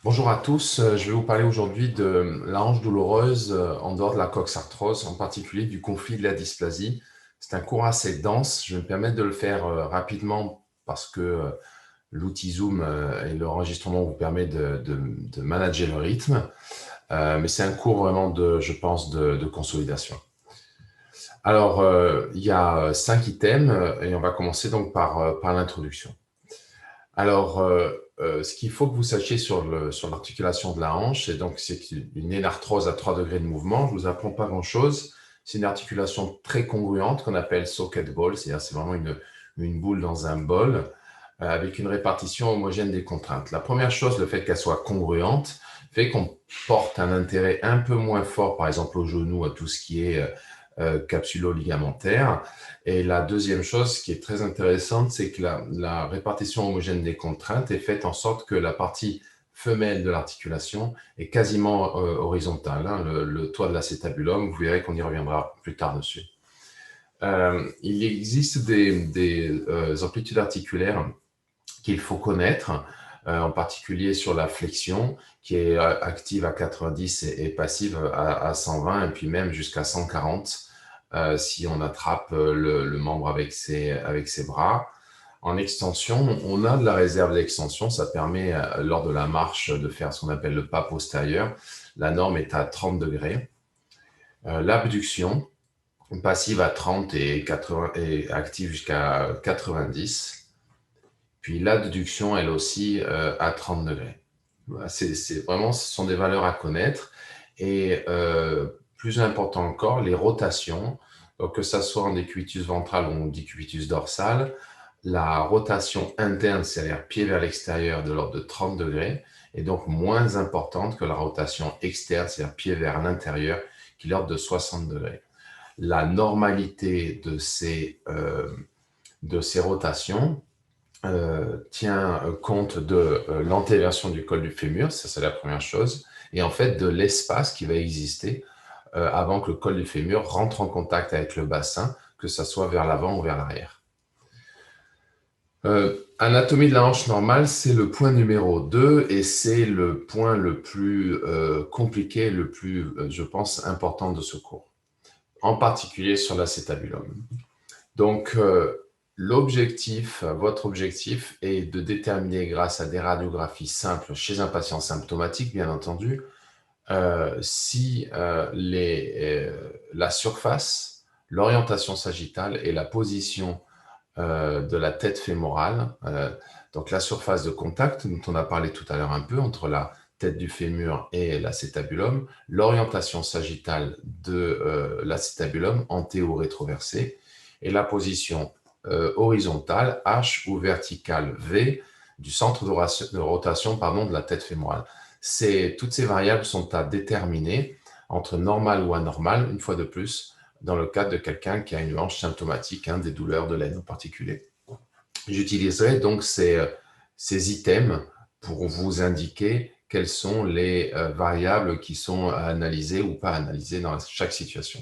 Bonjour à tous, je vais vous parler aujourd'hui de la hanche douloureuse en dehors de la coxarthrose, en particulier du conflit de la dysplasie. C'est un cours assez dense, je vais me permettre de le faire rapidement parce que l'outil Zoom et l'enregistrement vous permet de manager le rythme, mais c'est un cours vraiment je pense, de consolidation. Alors, il y a 5 items et on va commencer donc par l'introduction. Alors, ce qu'il faut que vous sachiez sur l'articulation de la hanche, c'est une énarthrose à 3 degrés de mouvement. Je ne vous apprends pas grand-chose. C'est une articulation très congruente qu'on appelle socket ball, c'est-à-dire c'est vraiment une boule dans un bol avec une répartition homogène des contraintes. La première chose, le fait qu'elle soit congruente, fait qu'on porte un intérêt un peu moins fort, par exemple au genou, à tout ce qui est capsulo-ligamentaire. Et la deuxième chose qui est très intéressante, c'est que la répartition homogène des contraintes est faite en sorte que la partie femelle de l'articulation est quasiment horizontale, hein, le toit de l'acétabulum. Vous verrez qu'on y reviendra plus tard dessus. Il existe des amplitudes articulaires qu'il faut connaître, en particulier sur la flexion, qui est active à 90 et passive à 120, et puis même jusqu'à 140 si on attrape le membre avec ses bras. En extension, on a de la réserve d'extension. Ça permet, lors de la marche, de faire ce qu'on appelle le pas postérieur. La norme est à 30 degrés. L'abduction, passive à 30 et active jusqu'à 90. Puis l'adduction, elle aussi, à 30 degrés. C'est vraiment, ce sont des valeurs à connaître. Et plus important encore, les rotations, donc que ça soit en décubitus ventral ou en décubitus dorsal, la rotation interne, c'est-à-dire pied vers l'extérieur, de l'ordre de 30 degrés, est donc moins importante que la rotation externe, c'est-à-dire pied vers l'intérieur, qui est de l'ordre de 60 degrés. La normalité de ces rotations tient compte de l'antéversion du col du fémur, ça c'est la première chose, et en fait de l'espace qui va exister avant que le col du fémur rentre en contact avec le bassin, que ça soit vers l'avant ou vers l'arrière. Anatomie de la hanche normale, c'est le point numéro 2 et c'est le point le plus compliqué, le plus, je pense, important de ce cours, en particulier sur l'acétabulum. Donc, votre objectif est de déterminer grâce à des radiographies simples chez un patient symptomatique, bien entendu, si la surface, l'orientation sagittale et la position de la tête fémorale, donc la surface de contact dont on a parlé tout à l'heure un peu entre la tête du fémur et l'acétabulum, l'orientation sagittale de l'acétabulum antéo-rétroversée et la position horizontale H ou verticale V du centre de rotation de la tête fémorale. Toutes ces variables sont à déterminer entre normal ou anormal, une fois de plus, dans le cadre de quelqu'un qui a une hanche symptomatique, des douleurs de l'aine en particulier. J'utiliserai donc ces items pour vous indiquer quelles sont les variables qui sont à analyser ou pas analyser dans chaque situation.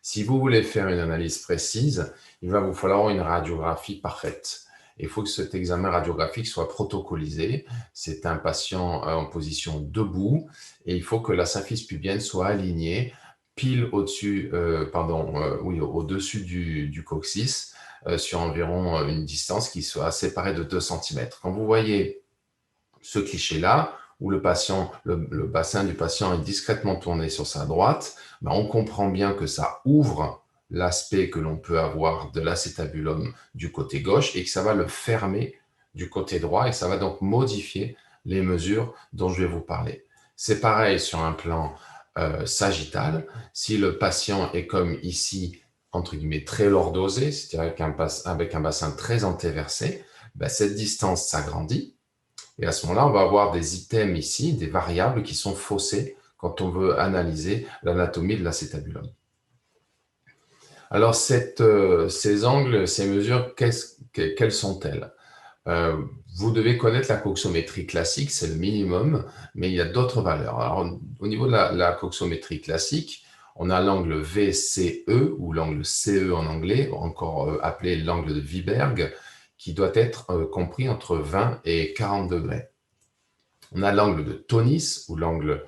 Si vous voulez faire une analyse précise, il va vous falloir une radiographie parfaite. Il faut que cet examen radiographique soit protocolisé. C'est un patient en position debout et il faut que la symphyse pubienne soit alignée pile au-dessus, au-dessus du coccyx sur environ une distance qui soit séparée de 2 cm. Quand vous voyez ce cliché-là, où le bassin du patient est discrètement tourné sur sa droite, on comprend bien que ça ouvre l'aspect que l'on peut avoir de l'acétabulum du côté gauche et que ça va le fermer du côté droit et ça va donc modifier les mesures dont je vais vous parler. C'est pareil sur un plan sagittal. Si le patient est comme ici, entre guillemets, très lordosé, c'est-à-dire avec un bassin très antéversé, cette distance s'agrandit. Et à ce moment-là, on va avoir des items ici, des variables qui sont faussées quand on veut analyser l'anatomie de l'acétabulum. Alors, ces angles, ces mesures, quelles sont-elles? Vous devez connaître la coxométrie classique, c'est le minimum, mais il y a d'autres valeurs. Alors, au niveau de la coxométrie classique, on a l'angle VCE ou l'angle CE en anglais, encore appelé l'angle de Wiberg, qui doit être compris entre 20 et 40 degrés. On a l'angle de Tonis ou l'angle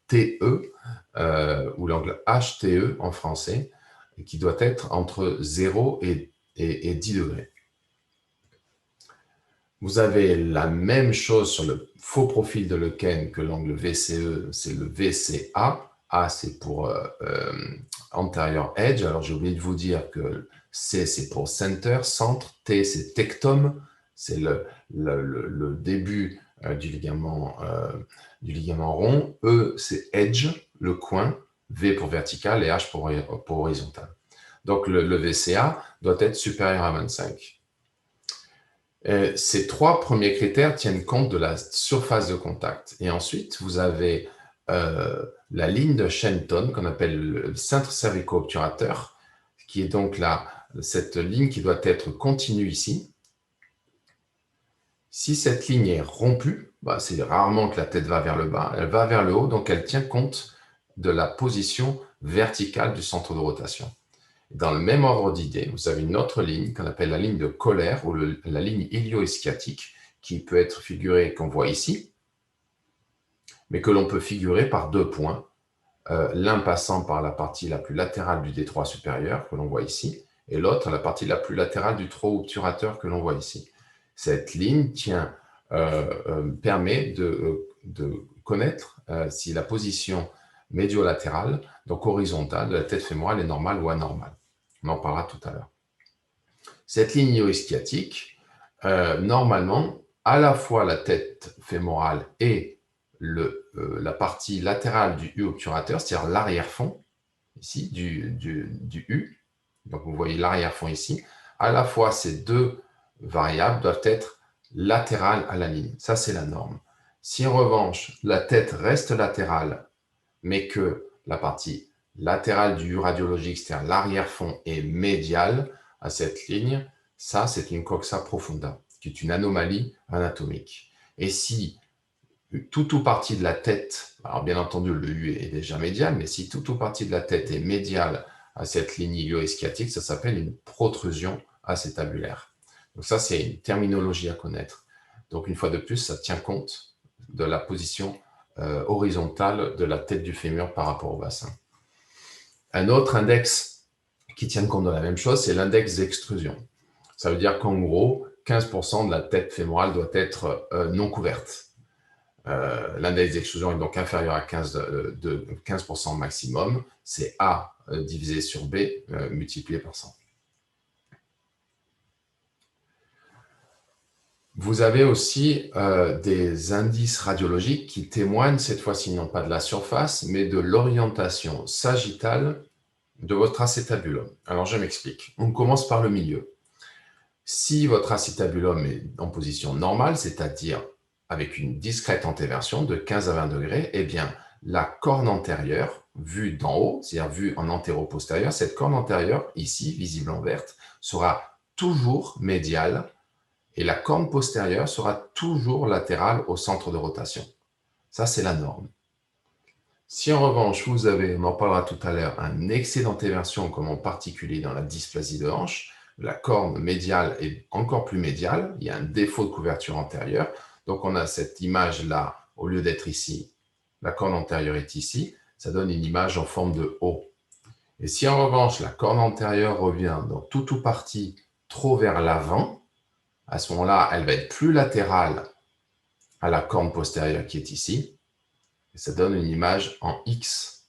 TE ou l'angle HTE en français, qui doit être entre 0 et 10 degrés. Vous avez la même chose sur le faux profil de Lequen que l'angle VCE, c'est le VCA. A, c'est pour anterior edge. Alors, j'ai oublié de vous dire que C, c'est pour center, centre. T, c'est tectum, c'est le début du ligament rond. E, c'est edge, le coin. V pour vertical et H pour horizontal. Donc, le VCA doit être supérieur à 25. Ces trois premiers critères tiennent compte de la surface de contact. Et ensuite, vous avez la ligne de Shenton, qu'on appelle le centre cervico-obturateur, qui est donc cette ligne qui doit être continue ici. Si cette ligne est rompue, c'est rarement que la tête va vers le bas, elle va vers le haut, donc elle tient compte de la position verticale du centre de rotation. Dans le même ordre d'idée, vous avez une autre ligne qu'on appelle la ligne de Kohler ou la ligne ilio-ischiatique qui peut être figurée, qu'on voit ici, mais que l'on peut figurer par deux points, l'un passant par la partie la plus latérale du détroit supérieur que l'on voit ici, et l'autre la partie la plus latérale du trou obturateur que l'on voit ici. Cette ligne permet de connaître si la position médio-latérale, donc horizontale, de la tête fémorale est normale ou anormale. On en parlera tout à l'heure. Cette ligne ilio-ischiatique, normalement, à la fois la tête fémorale et la partie latérale du U obturateur, c'est-à-dire l'arrière-fond, ici, du U. Donc, vous voyez l'arrière-fond ici. À la fois, ces deux variables doivent être latérales à la ligne. Ça, c'est la norme. Si, en revanche, la tête reste latérale, mais que la partie latérale du U radiologique, c'est-à-dire l'arrière-fond, est médiale à cette ligne, ça, c'est une coxa profunda, qui est une anomalie anatomique. Et si tout ou partie de la tête, alors bien entendu, le U est déjà médial, mais si tout ou partie de la tête est médiale à cette ligne ilio-ischiatique, ça s'appelle une protrusion acétabulaire. Donc ça, c'est une terminologie à connaître. Donc une fois de plus, ça tient compte de la position horizontale de la tête du fémur par rapport au bassin. Un autre index qui tient compte de la même chose, c'est l'index d'extrusion. Ça veut dire qu'en gros, 15% de la tête fémorale doit être non couverte. L'index d'extrusion est donc inférieur à 15% maximum. C'est A divisé sur B multiplié par 100. Vous avez aussi des indices radiologiques qui témoignent, cette fois-ci non pas de la surface, mais de l'orientation sagittale de votre acétabulum. Alors, je m'explique. On commence par le milieu. Si votre acétabulum est en position normale, c'est-à-dire avec une discrète antéversion de 15 à 20 degrés, eh bien, la corne antérieure, vue d'en haut, c'est-à-dire vue en antéro-postérieur, cette corne antérieure, ici, visible en verte, sera toujours médiale et la corne postérieure sera toujours latérale au centre de rotation. Ça, c'est la norme. Si en revanche, vous avez, on en parlera tout à l'heure, un excès d'antéversion, comme en particulier dans la dysplasie de hanche, la corne médiale est encore plus médiale, il y a un défaut de couverture antérieure, donc on a cette image-là, au lieu d'être ici, la corne antérieure est ici, ça donne une image en forme de O. Et si en revanche, la corne antérieure revient dans tout ou partie trop vers l'avant, à ce moment-là, elle va être plus latérale à la corne postérieure qui est ici, et ça donne une image en X,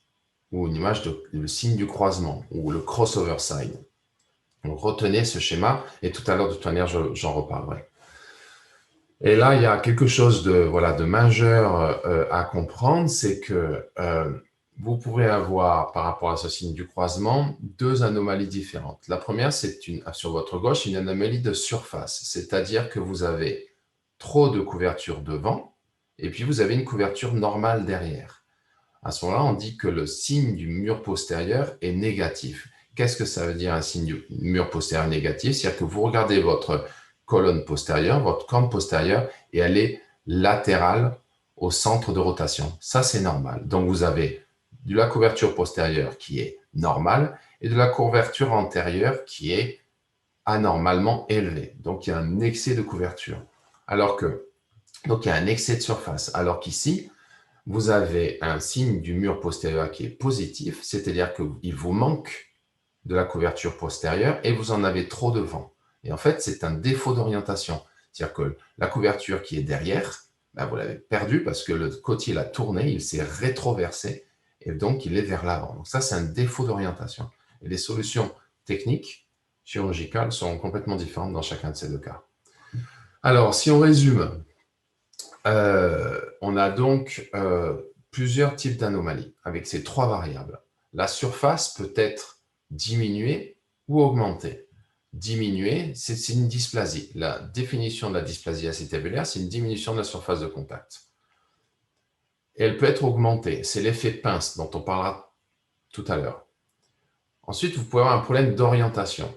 ou une image le signe du croisement, ou le crossover sign. Donc retenez ce schéma, et tout à l'heure, de toute manière, j'en reparlerai. Et là, il y a quelque chose de majeur à comprendre, c'est que vous pourrez avoir, par rapport à ce signe du croisement, deux anomalies différentes. La première, c'est sur votre gauche, une anomalie de surface, c'est-à-dire que vous avez trop de couverture devant, et puis vous avez une couverture normale derrière. À ce moment-là, on dit que le signe du mur postérieur est négatif. Qu'est-ce que ça veut dire un signe du mur postérieur négatif? C'est-à-dire que vous regardez votre colonne postérieure, votre corne postérieure, et elle est latérale au centre de rotation. Ça, c'est normal. Donc, vous avez de la couverture postérieure qui est normale et de la couverture antérieure qui est anormalement élevée. Donc, il y a un excès de couverture. Alors que Donc, il y a un excès de surface. Alors qu'ici, vous avez un signe du mur postérieur qui est positif, c'est-à-dire qu'il vous manque de la couverture postérieure et vous en avez trop devant. Et en fait, c'est un défaut d'orientation. C'est-à-dire que la couverture qui est derrière, ben, vous l'avez perdue parce que le côtier l'a tourné, il s'est rétroversé et donc il est vers l'avant. Donc ça, c'est un défaut d'orientation. Et les solutions techniques, chirurgicales, sont complètement différentes dans chacun de ces deux cas. Alors, si on résume, on a donc plusieurs types d'anomalies avec ces trois variables. La surface peut être diminuée ou augmentée. Diminuée, c'est une dysplasie. La définition de la dysplasie acétabulaire, c'est une diminution de la surface de contact. Et elle peut être augmentée. C'est l'effet pince dont on parlera tout à l'heure. Ensuite, vous pouvez avoir un problème d'orientation.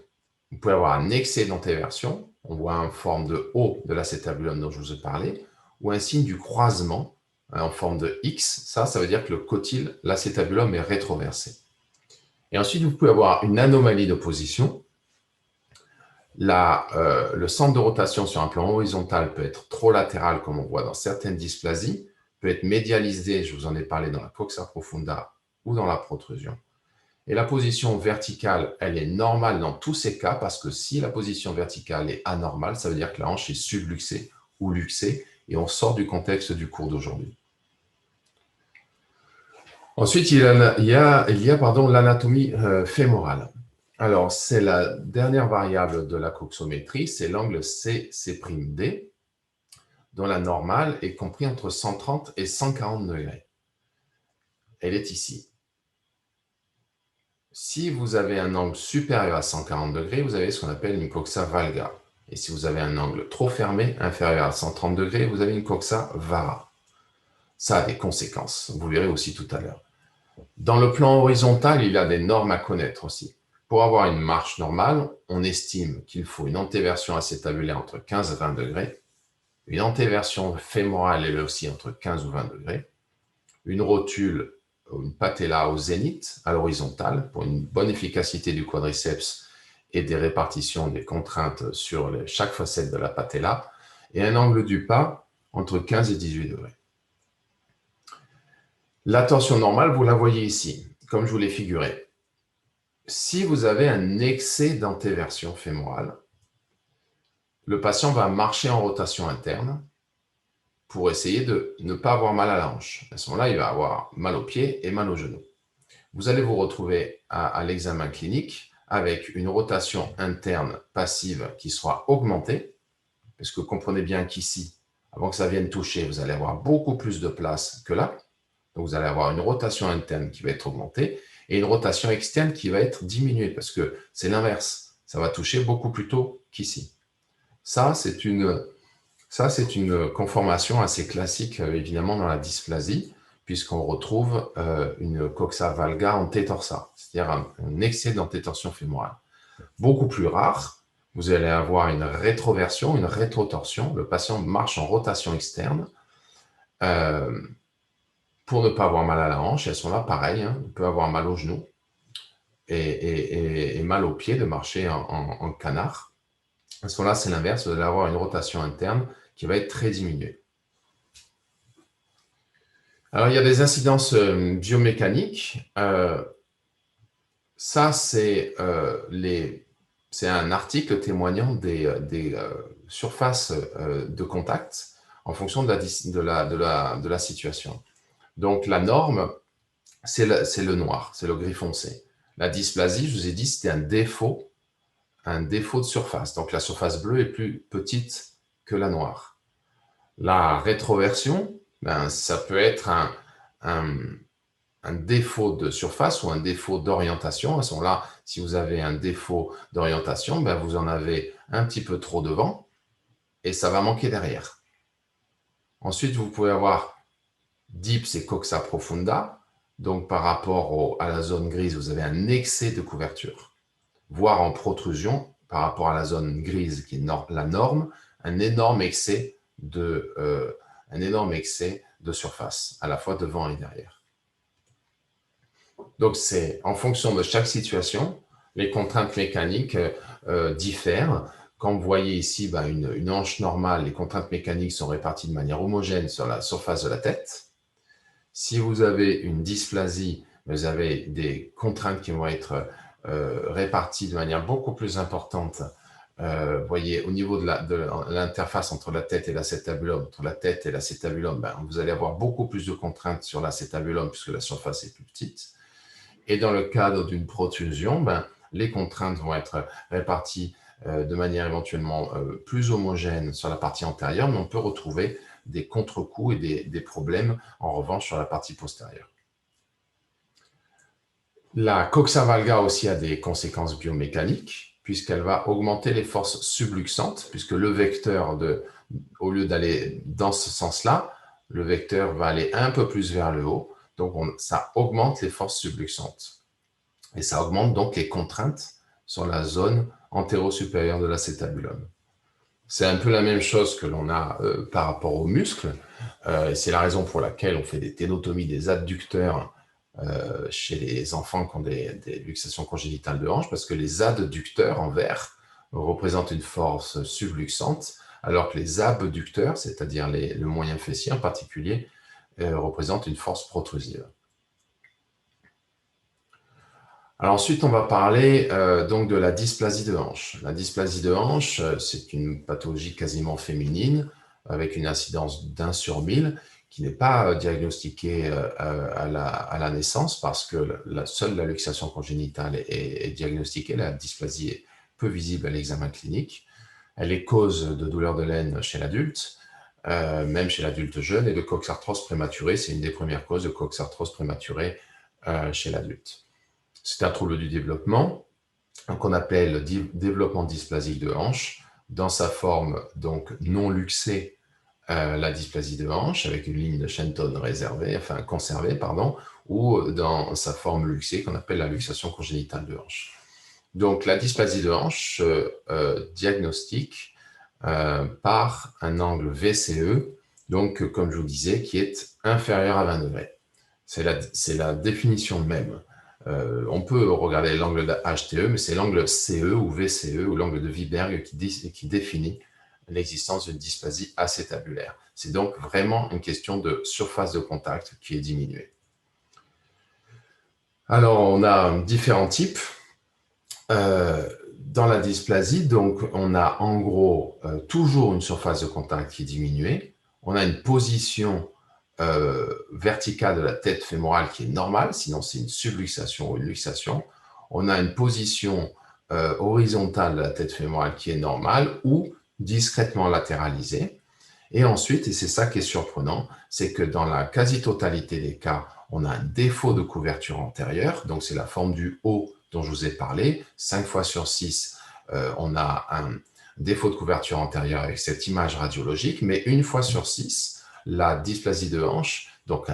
Vous pouvez avoir un excès d'antéversion. On voit en forme de O de l'acétabulum dont je vous ai parlé, ou un signe du croisement en forme de X. Ça veut dire que le cotyle, l'acétabulum est rétroversé. Et ensuite, vous pouvez avoir une anomalie de position. Le centre de rotation sur un plan horizontal peut être trop latéral, comme on voit dans certaines dysplasies, peut être médialisé, je vous en ai parlé dans la coxa profunda ou dans la protrusion. Et la position verticale, elle est normale dans tous ces cas, parce que si la position verticale est anormale, ça veut dire que la hanche est subluxée ou luxée, et on sort du contexte du cours d'aujourd'hui. Ensuite, il y a l'anatomie fémorale. Alors, c'est la dernière variable de la coxométrie, c'est l'angle CC', dont la normale est comprise entre 130 et 140 degrés. Elle est ici. Si vous avez un angle supérieur à 140 degrés, vous avez ce qu'on appelle une coxa valga. Et si vous avez un angle trop fermé, inférieur à 130 degrés, vous avez une coxa vara. Ça a des conséquences, vous verrez aussi tout à l'heure. Dans le plan horizontal, il y a des normes à connaître aussi. Pour avoir une marche normale, on estime qu'il faut une antéversion acétabulaire entre 15 et 20 degrés, une antéversion fémorale, elle aussi entre 15 ou 20 degrés, une rotule, une patella au zénith, à l'horizontale, pour une bonne efficacité du quadriceps et des répartitions des contraintes sur chaque facette de la patella, et un angle du pas entre 15 et 18 degrés. La torsion normale, vous la voyez ici, comme je vous l'ai figuré. Si vous avez un excès d'antéversion fémorale, le patient va marcher en rotation interne pour essayer de ne pas avoir mal à la hanche. À ce moment-là, il va avoir mal aux pieds et mal aux genoux. Vous allez vous retrouver à l'examen clinique avec une rotation interne passive qui sera augmentée, parce que comprenez bien qu'ici, avant que ça vienne toucher, vous allez avoir beaucoup plus de place que là. Donc, vous allez avoir une rotation interne qui va être augmentée et une rotation externe qui va être diminuée, parce que c'est l'inverse. Ça va toucher beaucoup plus tôt qu'ici. Ça, c'est une conformation assez classique, évidemment, dans la dysplasie, puisqu'on retrouve une coxa valga antétorsa, c'est-à-dire un excès d'antétorsion fémorale. Beaucoup plus rare, vous allez avoir une rétroversion, une rétrotorsion. Le patient marche en rotation externe pour ne pas avoir mal à la hanche. Elles sont là, pareil, hein, on peut avoir mal aux genoux et mal aux pieds de marcher en canard. À ce moment-là, c'est l'inverse, vous allez avoir une rotation interne qui va être très diminuée. Alors, il y a des incidences biomécaniques. Ça, c'est un article témoignant des surfaces de contact en fonction de la situation. Donc, la norme, c'est le noir, c'est le gris foncé. La dysplasie, je vous ai dit, c'était un défaut de surface. Donc, la surface bleue est plus petite que la noire. La rétroversion, ça peut être un défaut de surface ou un défaut d'orientation. À ce moment-là, si vous avez un défaut d'orientation, vous en avez un petit peu trop devant et ça va manquer derrière. Ensuite, vous pouvez avoir dips et coxa profunda. Donc, par rapport à la zone grise, vous avez un excès de couverture, voire en protrusion, par rapport à la zone grise qui est la norme, un énorme excès de surface, à la fois devant et derrière. Donc, c'est en fonction de chaque situation, les contraintes mécaniques diffèrent. quand vous voyez ici une hanche normale, les contraintes mécaniques sont réparties de manière homogène sur la surface de la tête. Si vous avez une dysplasie, vous avez des contraintes qui vont être réparties de manière beaucoup plus importante. Vous voyez, au niveau de l'interface entre la tête et l'acétabulum, entre la tête et l'acétabulum, vous allez avoir beaucoup plus de contraintes sur l'acétabulum puisque la surface est plus petite. Et dans le cadre d'une protrusion, les contraintes vont être réparties de manière éventuellement plus homogène sur la partie antérieure, mais on peut retrouver des contre-coups et des problèmes, en revanche, sur la partie postérieure. La coxa valga aussi a des conséquences biomécaniques, puisqu'elle va augmenter les forces subluxantes, puisque le vecteur, au lieu d'aller dans ce sens-là, le vecteur va aller un peu plus vers le haut, donc ça augmente les forces subluxantes. Et ça augmente donc les contraintes sur la zone antéro-supérieure de l'acétabulum. C'est un peu la même chose que l'on a par rapport aux muscles. C'est la raison pour laquelle on fait des ténotomies des adducteurs chez les enfants qui ont des luxations congénitales de hanche, parce que les adducteurs en vert représentent une force subluxante, alors que les abducteurs, c'est-à-dire le moyen fessier en particulier, représentent une force protrusive. Alors ensuite, on va parler donc de la dysplasie de hanche. La dysplasie de hanche, c'est une pathologie quasiment féminine avec une incidence d'1 sur 1000 qui n'est pas diagnostiquée à la naissance parce que seule la luxation congénitale est diagnostiquée. La dysplasie est peu visible à l'examen clinique. Elle est cause de douleurs de l'aine chez l'adulte, même chez l'adulte jeune, et de coxarthrose prématurée. C'est une des premières causes de coxarthrose prématurée chez l'adulte. C'est un trouble du développement qu'on appelle le développement dysplasique de hanche, dans sa forme donc non luxée, la dysplasie de hanche avec une ligne de Shenton conservée, ou dans sa forme luxée qu'on appelle la luxation congénitale de hanche. Donc la dysplasie de hanche diagnostique par un angle VCE, donc comme je vous disais, qui est inférieur à 20 degrés. C'est la définition même. On peut regarder l'angle de HTE, mais c'est l'angle CE ou VCE ou l'angle de Wiberg qui définit l'existence d'une dysplasie acétabulaire. C'est donc vraiment une question de surface de contact qui est diminuée. Alors, on a différents types. Dans la dysplasie, donc, on a en gros toujours une surface de contact qui est diminuée. On a une position verticale de la tête fémorale qui est normale, sinon c'est une subluxation ou une luxation. On a une position horizontale de la tête fémorale qui est normale ou discrètement latéralisée. Et ensuite, et c'est ça qui est surprenant, c'est que dans la quasi-totalité des cas, on a un défaut de couverture antérieure, donc c'est la forme du haut dont je vous ai parlé. 5 fois sur 6, on a un défaut de couverture antérieure avec cette image radiologique, mais 1 fois sur 6, la dysplasie de hanche, donc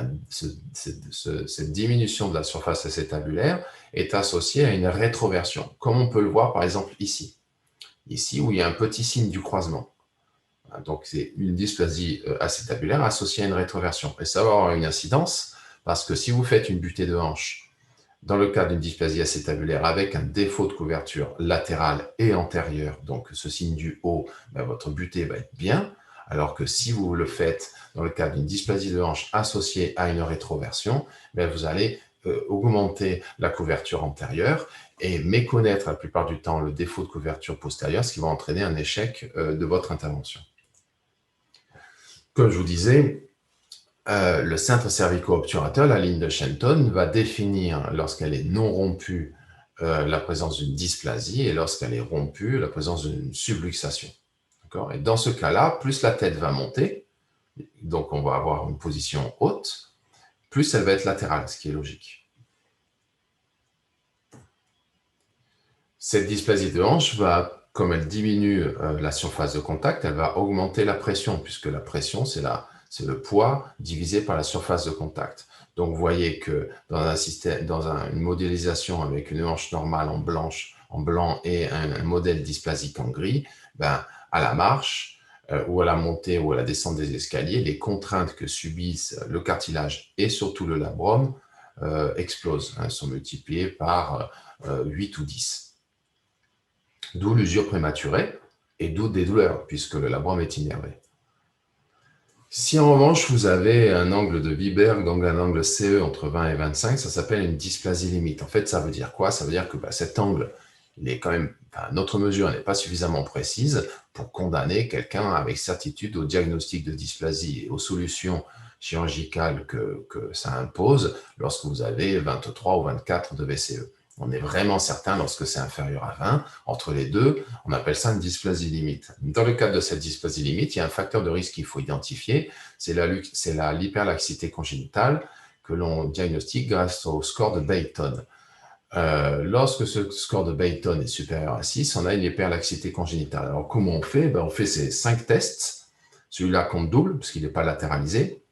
cette diminution de la surface acétabulaire, est associée à une rétroversion, comme on peut le voir par exemple ici. Ici, où il y a un petit signe du croisement. Donc, c'est une dysplasie acétabulaire associée à une rétroversion. Et ça va avoir une incidence, parce que si vous faites une butée de hanche dans le cas d'une dysplasie acétabulaire avec un défaut de couverture latérale et antérieure, donc ce signe du haut, votre butée va être bien, alors que si vous le faites dans le cas d'une dysplasie de hanche associée à une rétroversion, vous allez augmenter la couverture antérieure et méconnaître la plupart du temps le défaut de couverture postérieure, ce qui va entraîner un échec de votre intervention. Comme je vous disais, le cintre cervico-obturateur, la ligne de Shenton, va définir, lorsqu'elle est non rompue, la présence d'une dysplasie, et lorsqu'elle est rompue, la présence d'une subluxation. Et dans ce cas-là, plus la tête va monter, donc on va avoir une position haute, plus elle va être latérale, ce qui est logique. Cette dysplasie de hanche va, comme elle diminue la surface de contact, elle va augmenter la pression, puisque la pression, c'est le poids divisé par la surface de contact. Donc, vous voyez que dans une modélisation avec une hanche normale en blanc et un modèle dysplasique en gris, à la marche ou à la montée ou à la descente des escaliers, les contraintes que subissent le cartilage et surtout le labrum explosent, sont multipliées par 8 ou 10. D'où l'usure prématurée et d'où des douleurs, puisque le labrum est innervé. Si en revanche vous avez un angle de Wiberg, donc un angle CE entre 20 et 25, ça s'appelle une dysplasie limite. En fait, ça veut dire quoi? Ça veut dire que cet angle, il est quand même, notre mesure n'est pas suffisamment précise pour condamner quelqu'un avec certitude au diagnostic de dysplasie et aux solutions chirurgicales que ça impose lorsque vous avez 23 ou 24 de VCE. On est vraiment certain lorsque c'est inférieur à 20. Entre les deux, on appelle ça une dysplasie limite. Dans le cadre de cette dysplasie limite, il y a un facteur de risque qu'il faut identifier, c'est l'hyperlaxité congénitale que l'on diagnostique grâce au score de Bayton. Lorsque ce score de Bayton est supérieur à 6, on a une hyperlaxité congénitale. Alors comment on fait? On fait ces 5 tests. Celui-là compte double, parce qu'il n'est pas latéralisé.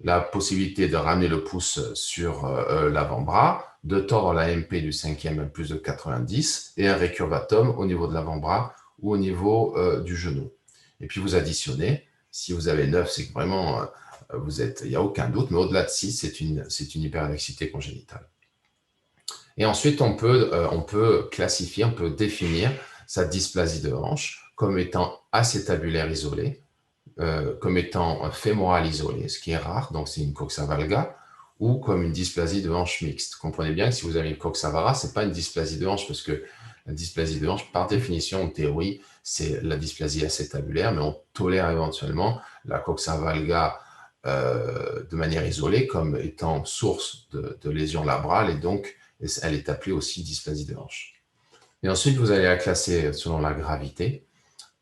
La possibilité de ramener le pouce sur l'avant-bras, de tordre la MP du 5e à plus de 90 et un récurvatum au niveau de l'avant-bras ou au niveau du genou. Et puis vous additionnez. Si vous avez 9, c'est que vraiment, il n'y a aucun doute, mais au-delà de 6, c'est une hyperlaxité congénitale. Et ensuite, on peut classifier, on peut définir sa dysplasie de hanche comme étant acétabulaire isolée, comme étant fémoral isolé, ce qui est rare, donc c'est une coxa valga, ou comme une dysplasie de hanche mixte. Comprenez bien que si vous avez une coxa vara, ce n'est pas une dysplasie de hanche, parce que la dysplasie de hanche, par définition, en théorie, c'est la dysplasie acétabulaire, mais on tolère éventuellement la coxa valga de manière isolée comme étant source de lésions labrales, et donc elle est appelée aussi dysplasie de hanche. Et ensuite, vous allez la classer selon la gravité.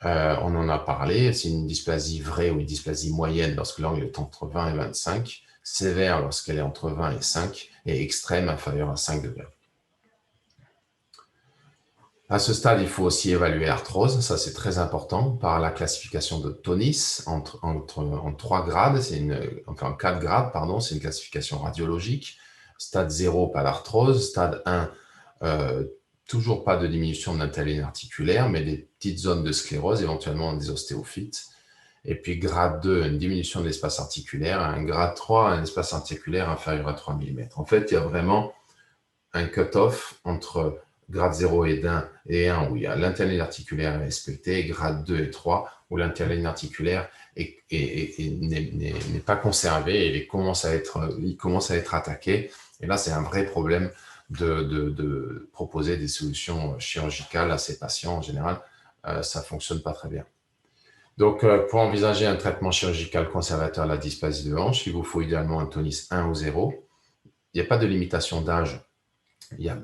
On en a parlé, c'est une dysplasie vraie ou une dysplasie moyenne lorsque l'angle est entre 20 et 25, sévère lorsqu'elle est entre 20 et 5, et extrême inférieure à 5 degrés. À ce stade, il faut aussi évaluer l'arthrose, ça c'est très important, par la classification de Tonis en 3 grades, en 4 grades, pardon, c'est une classification radiologique. Stade 0, pas d'arthrose. Stade 1, toujours pas de diminution de l'interligne articulaire, mais des petites zones de sclérose, éventuellement des ostéophytes. Et puis grade 2, une diminution de l'espace articulaire. Un grade 3, un espace articulaire inférieur à 3 mm. En fait, il y a vraiment un cut-off entre grade 0 et 1 où il y a l'interligne articulaire respectée, et grade 2 et 3 où l'interligne articulaire n'est pas conservée et il commence à être attaqué. Et là, c'est un vrai problème de proposer des solutions chirurgicales à ces patients. En général, ça ne fonctionne pas très bien. Donc, pour envisager un traitement chirurgical conservateur à la dysplasie de hanche, il vous faut idéalement un tonus 1 ou 0. Il n'y a pas de limitation d'âge,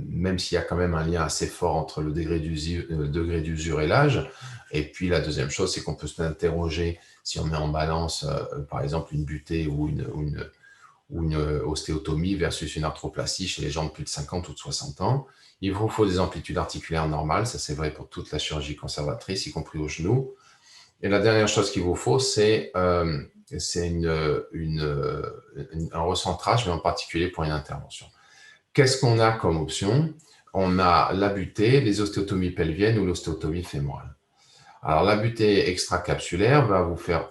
même s'il y a quand même un lien assez fort entre le degré d'usure et l'âge. Et puis, la deuxième chose, c'est qu'on peut s'interroger si on met en balance, par exemple, une butée ou une ostéotomie versus une arthroplastie chez les gens de plus de 50 ou de 60 ans. Il vous faut des amplitudes articulaires normales, ça c'est vrai pour toute la chirurgie conservatrice, y compris au genou. Et la dernière chose qu'il vous faut, c'est un recentrage, mais en particulier pour une intervention. Qu'est-ce qu'on a comme option? On a la butée, les ostéotomies pelviennes ou l'ostéotomie fémorale. Alors, la butée extracapsulaire va vous faire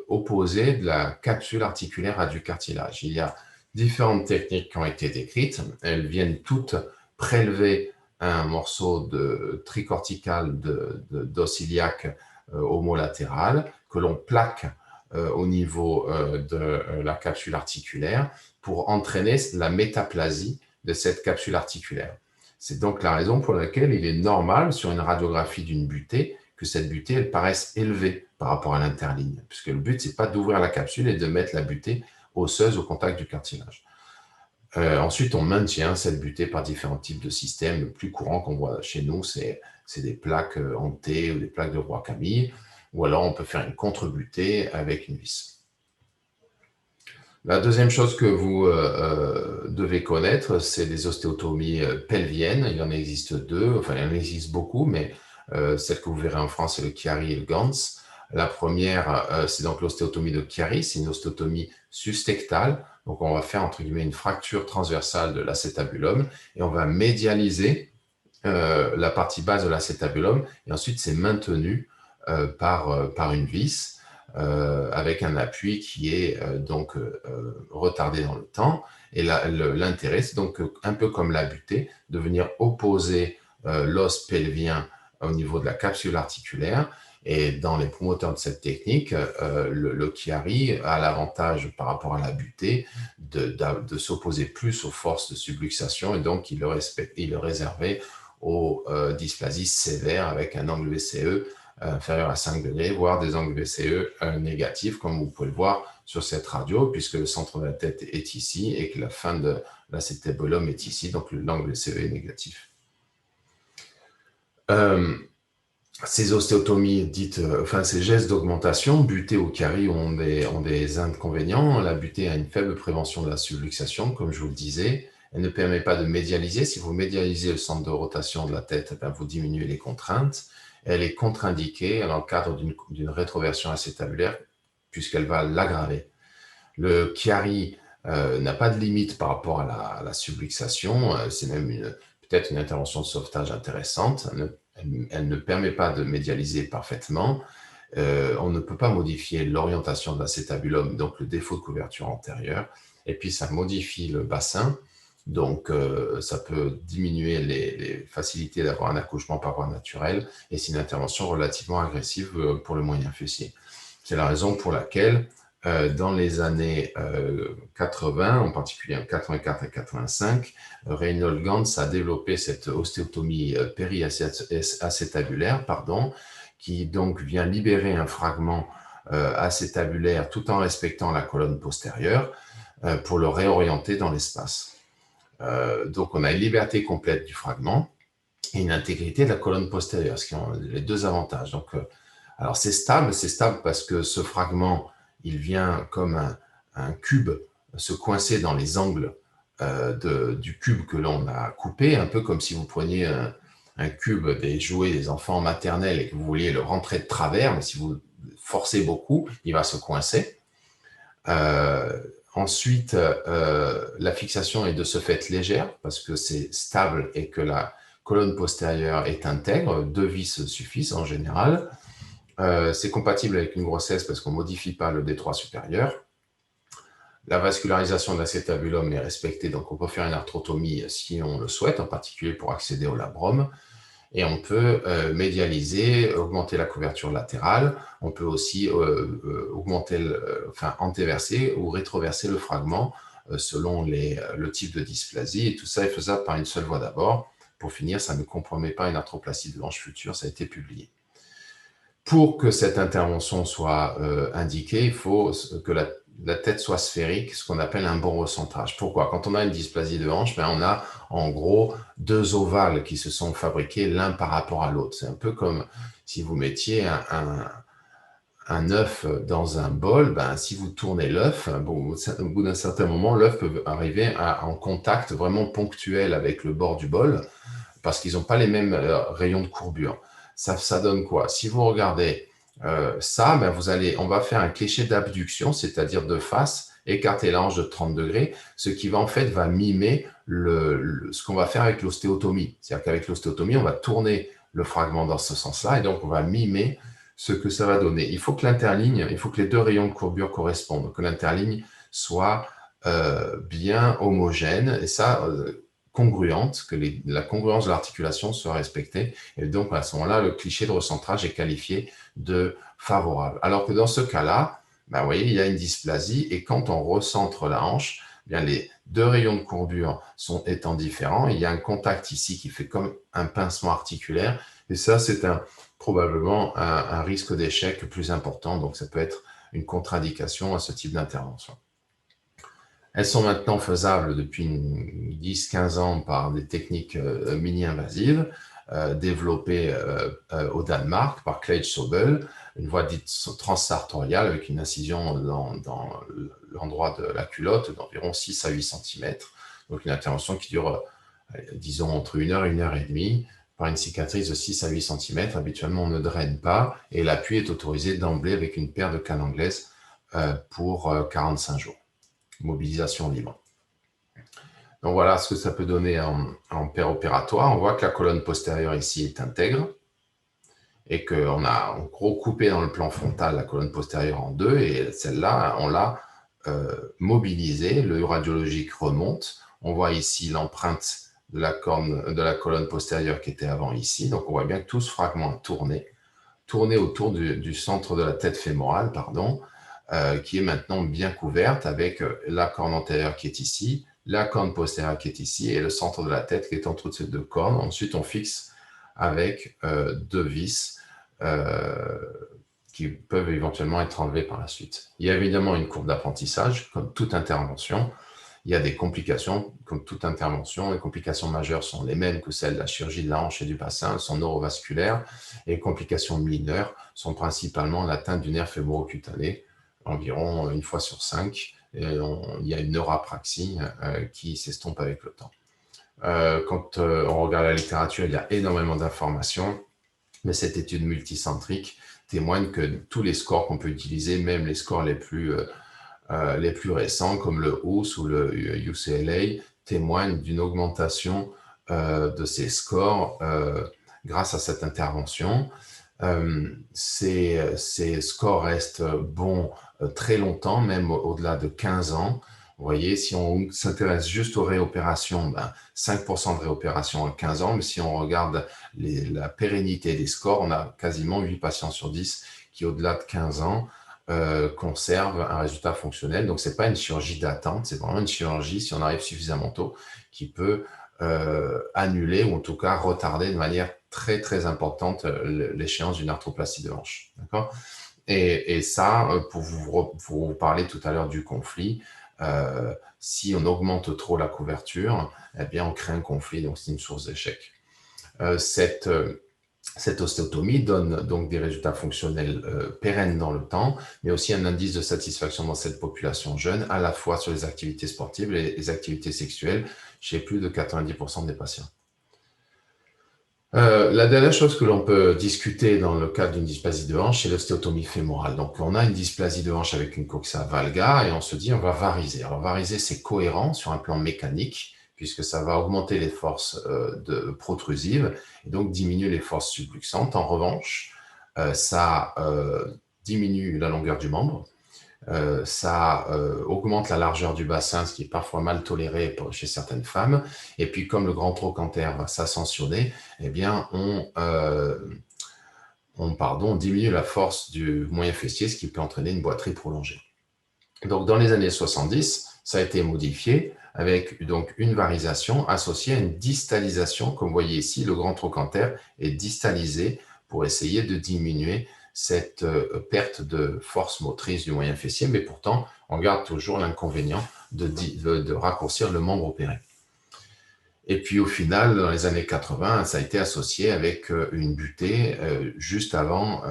opposer de la capsule articulaire à du cartilage. Il y a différentes techniques qui ont été décrites. Elles viennent toutes prélever un morceau de tricortical d'os iliaque homolatéral que l'on plaque au niveau de la capsule articulaire pour entraîner la métaplasie de cette capsule articulaire. C'est donc la raison pour laquelle il est normal sur une radiographie d'une butée que cette butée elle paraisse élevée par rapport à l'interligne, puisque le but, ce n'est pas d'ouvrir la capsule et de mettre la butée osseuse au contact du cartilage. Ensuite, on maintient cette butée par différents types de systèmes. Le plus courant qu'on voit chez nous, c'est des plaques en T ou des plaques de roi Camille, ou alors on peut faire une contre-butée avec une vis. La deuxième chose que vous devez connaître, c'est les ostéotomies pelviennes. Il en existe 2, enfin il en existe beaucoup, mais celle que vous verrez en France, c'est le Chiari et le Gans. La première, c'est donc l'ostéotomie de Chiari, c'est une ostéotomie sustectale. Donc on va faire entre guillemets une fracture transversale de l'acétabulum et on va médialiser la partie basse de l'acétabulum et ensuite c'est maintenu par une vis. Avec un appui qui est donc retardé dans le temps. Et l'intérêt, c'est donc un peu comme la butée, de venir opposer l'os pelvien au niveau de la capsule articulaire Et dans les promoteurs de cette technique, le Chiari a l'avantage par rapport à la butée de s'opposer plus aux forces de subluxation, et donc il le réservait aux dysplasies sévères avec un angle VCE inférieur à 5 degrés, voire des angles VCE négatifs, comme vous pouvez le voir sur cette radio, puisque le centre de la tête est ici et que la fin de l'acétabulum est ici, donc l'angle VCE est négatif. Ces ostéotomies dites, ces gestes d'augmentation, butée ou Chiari, ont des inconvénients. La butée a une faible prévention de la subluxation, comme je vous le disais. Elle ne permet pas de médialiser. Si vous médialisez le centre de rotation de la tête, vous diminuez les contraintes. Elle est contre-indiquée dans le cadre d'une rétroversion acétabulaire, puisqu'elle va l'aggraver. Le Chiari n'a pas de limite par rapport à la subluxation. C'est même peut-être une intervention de sauvetage intéressante. Elle ne permet pas de médialiser parfaitement. On ne peut pas modifier l'orientation de l'acétabulum, donc le défaut de couverture antérieure. Et puis, ça modifie le bassin. Donc, ça peut diminuer les facilités d'avoir un accouchement par voie naturelle. Et c'est une intervention relativement agressive pour le moyen fessier. C'est la raison pour laquelle, dans les années 80, en particulier en 84 et 85, Reinhold Gantz a développé cette ostéotomie périacétabulaire, qui donc vient libérer un fragment acétabulaire tout en respectant la colonne postérieure pour le réorienter dans l'espace. Donc, on a une liberté complète du fragment et une intégrité de la colonne postérieure, ce qui ont les deux avantages. Donc, alors, c'est stable parce que ce fragment, il vient comme un cube se coincer dans les angles du cube que l'on a coupé, un peu comme si vous preniez un cube des jouets des enfants maternels et que vous vouliez le rentrer de travers, mais si vous forcez beaucoup, il va se coincer. Ensuite, la fixation est de ce fait légère parce que c'est stable et que la colonne postérieure est intègre. 2 vis suffisent en général. C'est compatible avec une grossesse parce qu'on ne modifie pas le détroit supérieur. La vascularisation de l'acétabulum est respectée, donc on peut faire une arthrotomie si on le souhaite, en particulier pour accéder au labrum. Et on peut médialiser, augmenter la couverture latérale. On peut aussi antéverser ou rétroverser le fragment selon le type de dysplasie. Et tout ça est faisable par une seule voie d'abord. Pour finir, ça ne compromet pas une arthroplastie de l'ange futur, ça a été publié. Pour que cette intervention soit indiquée, il faut que la tête soit sphérique, ce qu'on appelle un bon recentrage. Pourquoi? Quand on a une dysplasie de hanche, on a en gros 2 ovales qui se sont fabriqués l'un par rapport à l'autre. C'est un peu comme si vous mettiez un œuf dans un bol. Si vous tournez l'œuf, au bout d'un certain moment, l'œuf peut arriver en contact vraiment ponctuel avec le bord du bol parce qu'ils n'ont pas les mêmes rayons de courbure. Ça donne quoi? Si vous regardez ça, on va faire un cliché d'abduction, c'est-à-dire de face, écarter la hanche de 30 degrés, ce qui va mimer ce qu'on va faire avec l'ostéotomie. C'est-à-dire qu'avec l'ostéotomie, on va tourner le fragment dans ce sens-là, et donc on va mimer ce que ça va donner. Il faut que les 2 rayons de courbure correspondent, que l'interligne soit bien homogène, et ça, congruente, que la congruence de l'articulation soit respectée. Et donc, à ce moment-là, le cliché de recentrage est qualifié de favorable. Alors que dans ce cas-là, vous voyez, il y a une dysplasie et quand on recentre la hanche, les 2 rayons de courbure étant différents, il y a un contact ici qui fait comme un pincement articulaire. Et ça, c'est probablement un risque d'échec plus important. Donc, ça peut être une contre-indication à ce type d'intervention. Elles sont maintenant faisables depuis 10-15 ans par des techniques mini-invasives développées au Danemark par Claes Sobel, une voie dite transsartoriale avec une incision dans l'endroit de la culotte d'environ 6 à 8 cm. Donc une intervention qui dure, disons, entre 1 heure et 1 heure et demie par une cicatrice de 6 à 8 cm. Habituellement, on ne draine pas et l'appui est autorisé d'emblée avec une paire de cannes anglaises pour 45 jours. Mobilisation libre. Donc voilà ce que ça peut donner en péropératoire. On voit que la colonne postérieure ici est intègre et qu'on a en gros coupé dans le plan frontal la colonne postérieure en 2 et celle-là, on l'a mobilisée. Le radiologique remonte. On voit ici l'empreinte de la colonne postérieure qui était avant ici. Donc on voit bien que tout ce fragment est tourné tourner autour du centre de la tête fémorale, pardon, qui est maintenant bien couverte avec la corne antérieure qui est ici, la corne postérieure qui est ici et le centre de la tête qui est entre ces deux cornes. Ensuite, on fixe avec deux vis qui peuvent éventuellement être enlevées par la suite. Il y a évidemment une courbe d'apprentissage, comme toute intervention. Il y a des complications, comme toute intervention. Les complications majeures sont les mêmes que celles de la chirurgie de la hanche et du bassin, elles sont neurovasculaires. Et les complications mineures sont principalement l'atteinte du nerf fémoro-cutané, environ 1 fois sur 5. Il y a une neurapraxie qui s'estompe avec le temps. Quand on regarde la littérature, il y a énormément d'informations, mais cette étude multicentrique témoigne que tous les scores qu'on peut utiliser, même les scores les plus récents, comme le OUS ou le UCLA, témoignent d'une augmentation de ces scores grâce à cette intervention. Ces scores restent bons très longtemps, même au-delà de 15 ans. Vous voyez, si on s'intéresse juste aux réopérations, 5% de réopérations en 15 ans, mais si on regarde la pérennité des scores, on a quasiment 8 patients sur 10 qui, au-delà de 15 ans, conservent un résultat fonctionnel. Donc, ce n'est pas une chirurgie d'attente, c'est vraiment une chirurgie, si on arrive suffisamment tôt, qui peut annuler ou en tout cas retarder de manière très, très importante l'échéance d'une arthroplastie de hanche. D'accord ? Et ça, pour vous parler tout à l'heure du conflit, si on augmente trop la couverture, eh bien, on crée un conflit, donc c'est une source d'échec. Cette ostéotomie donne donc des résultats fonctionnels pérennes dans le temps, mais aussi un indice de satisfaction dans cette population jeune, à la fois sur les activités sportives et les activités sexuelles, chez plus de 90% des patients. La dernière chose que l'on peut discuter dans le cadre d'une dysplasie de hanche, c'est l'ostéotomie fémorale. Donc, on a une dysplasie de hanche avec une coxa valga et on se dit on va variser. Alors, variser, c'est cohérent sur un plan mécanique puisque ça va augmenter les forces protrusives et donc diminuer les forces subluxantes. En revanche, ça diminue la longueur du membre. Ça augmente la largeur du bassin, ce qui est parfois mal toléré chez certaines femmes. Et puis, comme le grand trochanter va s'ascensionner, eh bien, on diminue la force du moyen fessier, ce qui peut entraîner une boiterie prolongée. Donc, dans les années 70, ça a été modifié avec donc une varisation associée à une distalisation. Comme vous voyez ici, le grand trochanter est distalisé pour essayer de diminuer cette perte de force motrice du moyen fessier, mais pourtant, on garde toujours l'inconvénient de raccourcir le membre opéré. Et puis, au final, dans les années 80, ça a été associé avec une butée juste avant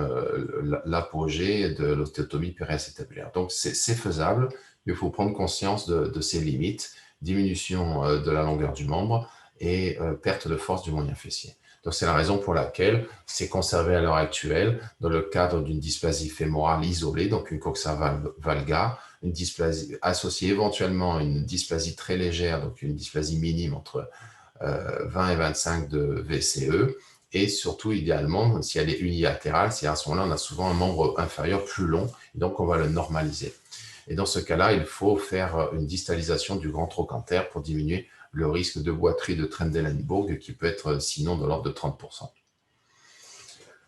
l'apogée de l'ostéotomie périacétabulaire. Donc, c'est faisable, mais il faut prendre conscience de ses limites, diminution de la longueur du membre et perte de force du moyen fessier. Donc, c'est la raison pour laquelle c'est conservé à l'heure actuelle dans le cadre d'une dysplasie fémorale isolée, donc une coxa valga, une dysplasie associée éventuellement à une dysplasie très légère, donc une dysplasie minime entre 20 et 25 de VCE, et surtout, idéalement, si elle est unilatérale, c'est à ce moment-là, on a souvent un membre inférieur plus long, et donc on va le normaliser. Et dans ce cas-là, il faut faire une distalisation du grand trochanter pour diminuer le risque de boiterie de Trendelenburg qui peut être sinon de l'ordre de 30%.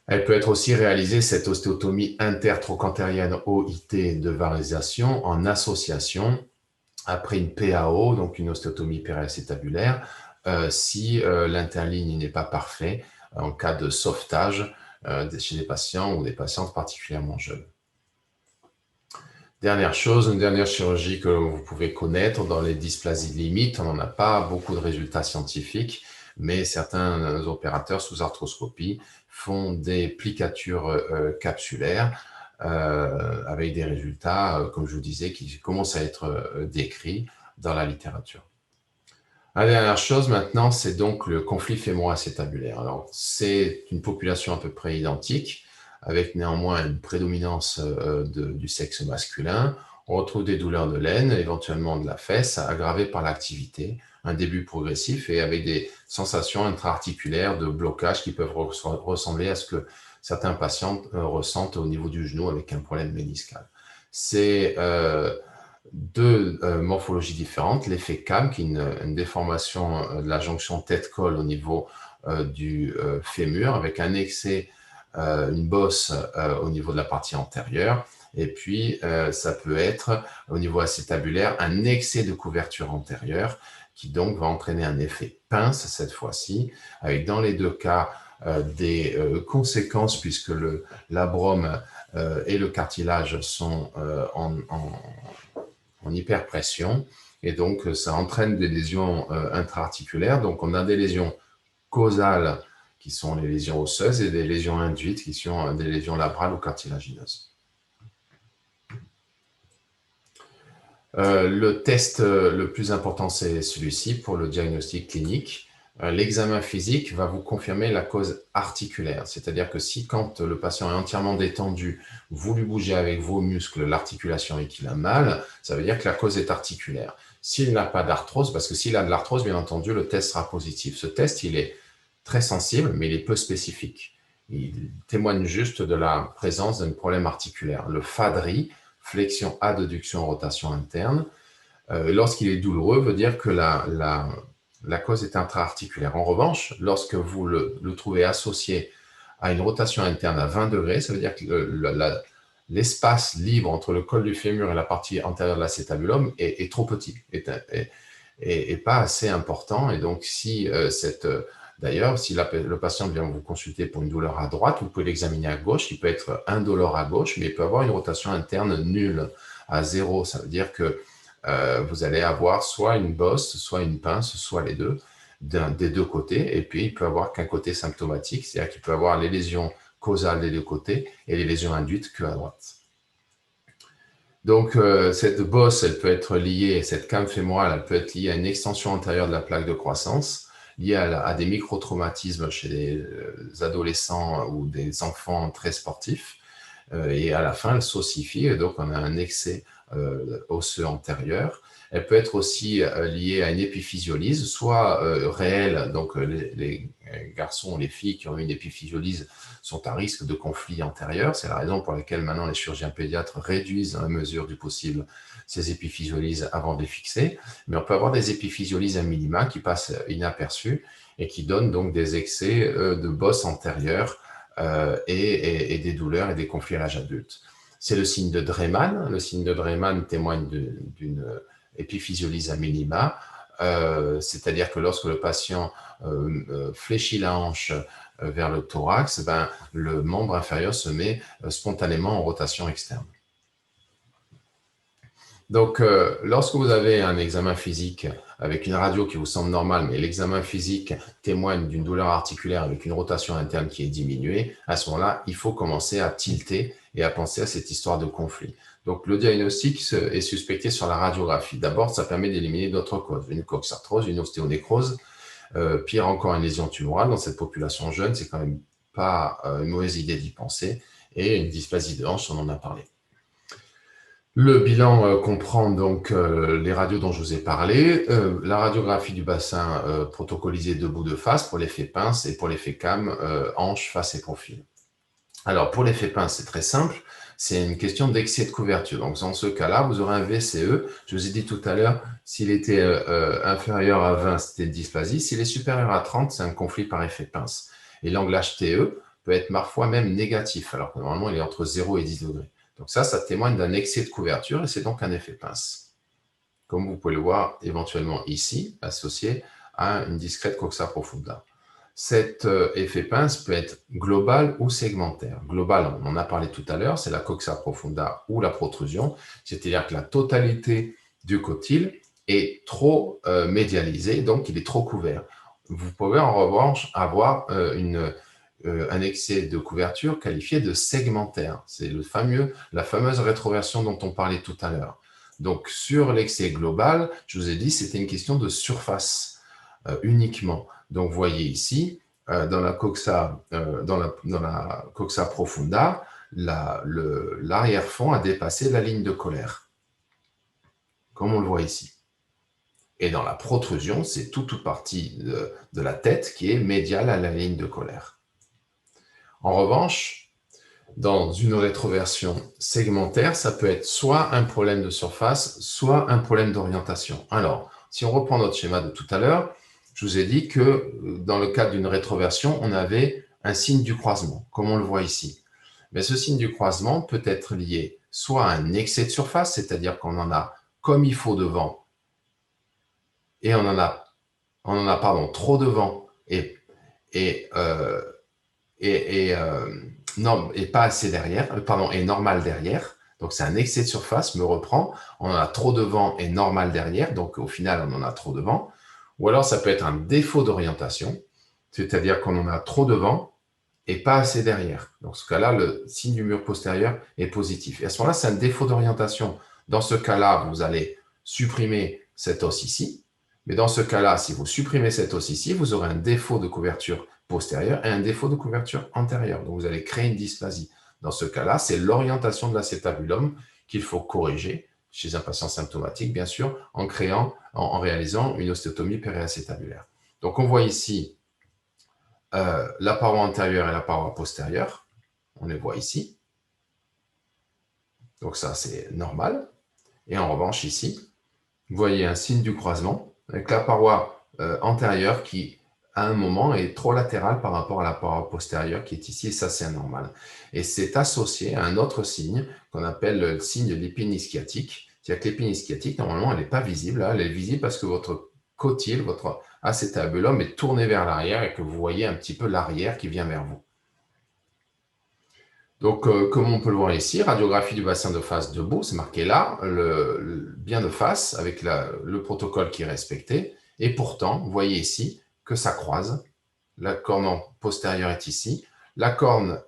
Elle peut être aussi réalisée, cette ostéotomie intertrochantérienne OIT de varisation, en association après une PAO, donc une ostéotomie périacétabulaire, si l'interligne n'est pas parfait en cas de sauvetage chez des patients ou des patientes particulièrement jeunes. Dernière chose, une dernière chirurgie que vous pouvez connaître dans les dysplasies limites, on n'en a pas beaucoup de résultats scientifiques, mais certains opérateurs sous arthroscopie font des plicatures capsulaires avec des résultats, comme je vous disais, qui commencent à être décrits dans la littérature. La dernière chose maintenant, c'est donc le conflit fémoro-acétabulaire. Alors, c'est une population à peu près identique, avec néanmoins une prédominance du sexe masculin. On retrouve des douleurs de l'aine, éventuellement de la fesse, aggravées par l'activité, un début progressif et avec des sensations intra-articulaires de blocage qui peuvent ressembler à ce que certains patients ressentent au niveau du genou avec un problème méniscal. C'est deux morphologies différentes. L'effet CAM, qui est une déformation de la jonction tête-col au niveau du fémur, avec un excès une bosse au niveau de la partie antérieure. Et puis, ça peut être, au niveau acétabulaire, un excès de couverture antérieure qui donc va entraîner un effet pince cette fois-ci, avec dans les deux cas des conséquences puisque la brome et le cartilage sont en hyperpression et donc ça entraîne des lésions intra-articulaires. Donc on a des lésions causales qui sont les lésions osseuses et des lésions induites qui sont des lésions labrales ou cartilagineuses. Le test le plus important, c'est celui-ci pour le diagnostic clinique. L'examen physique va vous confirmer la cause articulaire, c'est-à-dire que si quand le patient est entièrement détendu, vous lui bougez avec vos muscles l'articulation et qu'il a mal, ça veut dire que la cause est articulaire. S'il n'a pas d'arthrose, parce que s'il a de l'arthrose, bien entendu, le test sera positif. Ce test, il est très sensible, mais il est peu spécifique. Il témoigne juste de la présence d'un problème articulaire. Le FADRI, flexion, adduction, rotation interne, lorsqu'il est douloureux, veut dire que la cause est intra-articulaire. En revanche, lorsque vous le trouvez associé à une rotation interne à 20 degrés, ça veut dire que l'espace libre entre le col du fémur et la partie antérieure de l'acétabulum est trop petit, et pas assez important. Et donc, si d'ailleurs, si le patient vient vous consulter pour une douleur à droite, vous pouvez l'examiner à gauche. Il peut être indolore à gauche, mais il peut avoir une rotation interne nulle, à 0. Ça veut dire que vous allez avoir soit une bosse, soit une pince, soit les deux, des deux côtés. Et puis, il peut avoir qu'un côté symptomatique, c'est-à-dire qu'il peut avoir les lésions causales des deux côtés et les lésions induites qu'à droite. Donc, cette bosse, elle peut être liée, cette came fémorale, elle peut être liée à une extension antérieure de la plaque de croissance, liée à des microtraumatismes chez des adolescents ou des enfants très sportifs. Et à la fin, elle s'ossifie, et donc on a un excès osseux antérieur. Elle peut être aussi liée à une épiphysiolyse, soit réelle, donc les garçons ou les filles qui ont eu une épiphysiolyse sont à risque de conflit antérieur. C'est la raison pour laquelle maintenant les chirurgiens pédiatres réduisent dans la mesure du possible ces épiphysiolyses avant de les fixer. Mais on peut avoir des épiphysiolyses à minima qui passent inaperçues et qui donnent donc des excès de bosse antérieure et des douleurs et des conflits à l'âge adulte. C'est le signe de Dreman. Le signe de Dreman témoigne d'une épiphysiolyse à minima, c'est-à-dire que lorsque le patient fléchit la hanche vers le thorax, le membre inférieur se met spontanément en rotation externe. Donc, lorsque vous avez un examen physique avec une radio qui vous semble normale, mais l'examen physique témoigne d'une douleur articulaire avec une rotation interne qui est diminuée, à ce moment-là, il faut commencer à tilter et à penser à cette histoire de conflit. Donc, le diagnostic est suspecté sur la radiographie. D'abord, ça permet d'éliminer d'autres causes, une coxarthrose, une ostéonécrose, pire encore, une lésion tumorale. Dans cette population jeune, c'est quand même pas une mauvaise idée d'y penser. Et une dysplasie de hanche, on en a parlé. Le bilan comprend donc les radios dont je vous ai parlé, la radiographie du bassin protocolisée debout de face pour l'effet pince et pour l'effet came, hanche, face et profil. Alors pour l'effet pince, c'est très simple, c'est une question d'excès de couverture. Donc dans ce cas-là, vous aurez un VCE. Je vous ai dit tout à l'heure, s'il était inférieur à 20, c'était une dysplasie. S'il est supérieur à 30, c'est un conflit par effet pince. Et l'anglage TE peut être parfois même négatif, alors que normalement, il est entre 0 et 10 degrés. Donc ça témoigne d'un excès de couverture et c'est donc un effet pince. Comme vous pouvez le voir éventuellement ici, associé à une discrète coxa profunda. Cet effet pince peut être global ou segmentaire. Global, on en a parlé tout à l'heure, c'est la coxa profunda ou la protrusion, c'est-à-dire que la totalité du cotyle est trop médialisée, donc il est trop couvert. Vous pouvez en revanche avoir un excès de couverture qualifié de segmentaire. C'est la fameuse rétroversion dont on parlait tout à l'heure. Donc, sur l'excès global, je vous ai dit, c'était une question de surface uniquement. Donc, vous voyez ici, dans la coxa profunda, l'arrière-fond a dépassé la ligne de colère, comme on le voit ici. Et dans la protrusion, c'est toute partie de la tête qui est médiale à la ligne de colère. En revanche, dans une rétroversion segmentaire, ça peut être soit un problème de surface, soit un problème d'orientation. Alors, si on reprend notre schéma de tout à l'heure, je vous ai dit que dans le cadre d'une rétroversion, on avait un signe du croisement, comme on le voit ici. Mais ce signe du croisement peut être lié soit à un excès de surface, c'est-à-dire qu'on en a comme il faut devant, et on en a pardon, trop devant et, euh, non, et pas assez derrière, pardon, et normal derrière. Donc c'est un excès de surface, me reprend. On en a trop devant et normal derrière, donc au final on en a trop devant. Ou alors ça peut être un défaut d'orientation, c'est-à-dire qu'on en a trop devant et pas assez derrière. Dans ce cas-là, le signe du mur postérieur est positif. Et à ce moment-là, c'est un défaut d'orientation. Dans ce cas-là, vous allez supprimer cette os ici. Mais dans ce cas-là, si vous supprimez cette os ici, vous aurez un défaut de couverture postérieure et un défaut de couverture antérieure. Donc, vous allez créer une dysplasie. Dans ce cas-là, c'est l'orientation de l'acétabulum qu'il faut corriger chez un patient symptomatique, bien sûr, en réalisant une ostéotomie périacétabulaire. Donc, on voit ici la paroi antérieure et la paroi postérieure. On les voit ici. Donc ça, c'est normal. Et en revanche, ici, vous voyez un signe du croisement avec la paroi antérieure qui, à un moment, est trop latérale par rapport à la paroi postérieure qui est ici. Et ça, c'est anormal. Et c'est associé à un autre signe qu'on appelle le signe de l'épine ischiatique. C'est-à-dire que l'épine ischiatique, normalement, elle n'est pas visible. Là. Elle est visible parce que votre cotyle, votre acétabulum est tourné vers l'arrière et que vous voyez un petit peu l'arrière qui vient vers vous. Donc, comme on peut le voir ici, radiographie du bassin de face debout, c'est marqué là, bien de face, avec le protocole qui est respecté. Et pourtant, vous voyez ici que ça croise. La corne postérieure est ici. La corne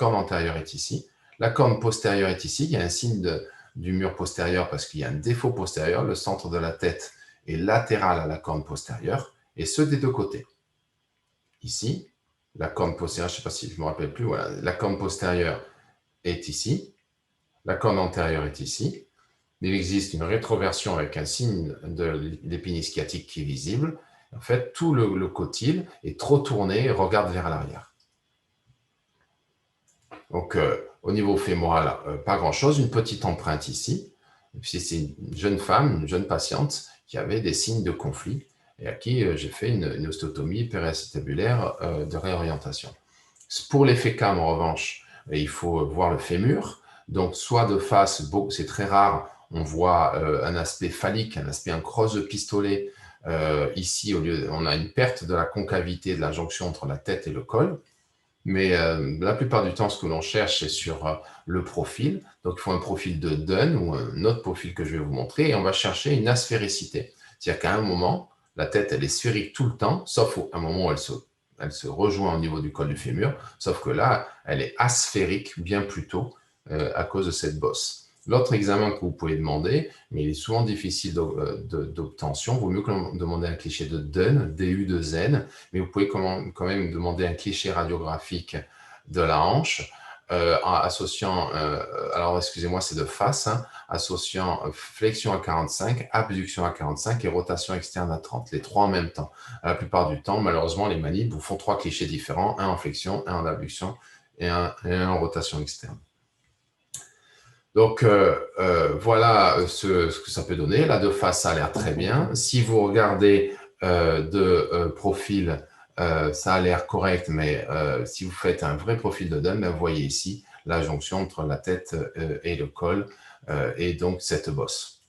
antérieure est ici. La corne postérieure est ici. Il y a un signe du mur postérieur parce qu'il y a un défaut postérieur. Le centre de la tête est latéral à la corne postérieure, et ce des deux côtés. Ici, la corne postérieure, je ne sais pas si je ne me rappelle plus, voilà, la corne postérieure est ici, la corne antérieure est ici. Il existe une rétroversion avec un signe de l'épine ischiatique qui est visible. En fait, tout le cotyle est trop tourné et regarde vers l'arrière. Donc, au niveau fémoral, pas grand-chose, une petite empreinte ici. Et puis, c'est une jeune femme, une jeune patiente qui avait des signes de conflit et à qui j'ai fait une ostéotomie périacétabulaire de réorientation. Pour les fécams, en revanche, il faut voir le fémur. Donc, soit de face, c'est très rare, on voit un aspect phallique, un aspect en crosse de pistolet. Ici, on a une perte de la concavité de la jonction entre la tête et le col. Mais la plupart du temps, ce que l'on cherche, c'est sur le profil. Donc, il faut un profil de Dunn ou un autre profil que je vais vous montrer. Et on va chercher une aspéricité. C'est-à-dire qu'à un moment, la tête, elle est sphérique tout le temps, sauf à un moment où elle se rejoint au niveau du col du fémur. Sauf que là, elle est asphérique bien plus tôt à cause de cette bosse. L'autre examen que vous pouvez demander, mais il est souvent difficile d'obtention, vaut mieux demander un cliché de Dunn, DU2N, mais vous pouvez quand même demander un cliché radiographique de la hanche, associant, alors excusez-moi, c'est de face, hein, associant flexion à 45, abduction à 45 et rotation externe à 30, les trois en même temps. La plupart du temps, malheureusement, les manips vous font trois clichés différents, un en flexion, un en abduction et un en rotation externe. Donc, voilà ce que ça peut donner. Là, de face, ça a l'air très bien. Si vous regardez de profil, ça a l'air correct, mais si vous faites un vrai profil de Dunn, vous voyez ici la jonction entre la tête et le col, et donc cette bosse.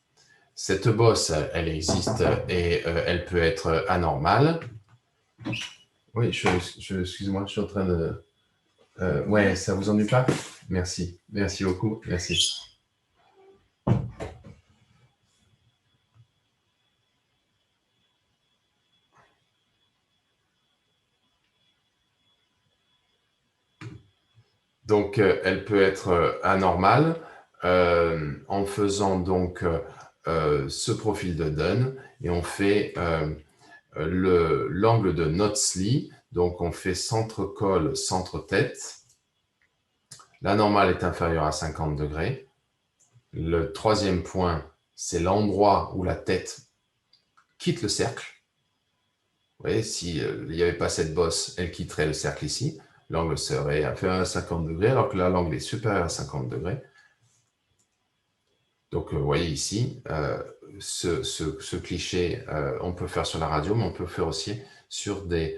Cette bosse, elle existe et elle peut être anormale. Oui, excusez-moi, je suis en train de... ouais, ça vous ennuie pas? Merci. Merci beaucoup. Merci. Donc, elle peut être anormale en faisant donc ce profil de Dunn et on fait l'angle de Notsley. Donc, on fait centre-col, centre-tête. La normale est inférieure à 50 degrés. Le troisième point, c'est l'endroit où la tête quitte le cercle. Vous voyez, s'il n'y avait pas cette bosse, elle quitterait le cercle ici. L'angle serait inférieur à 50 degrés, alors que là, l'angle est supérieur à 50 degrés. Donc, vous voyez ici, ce cliché, on peut faire sur la radio, mais on peut faire aussi sur des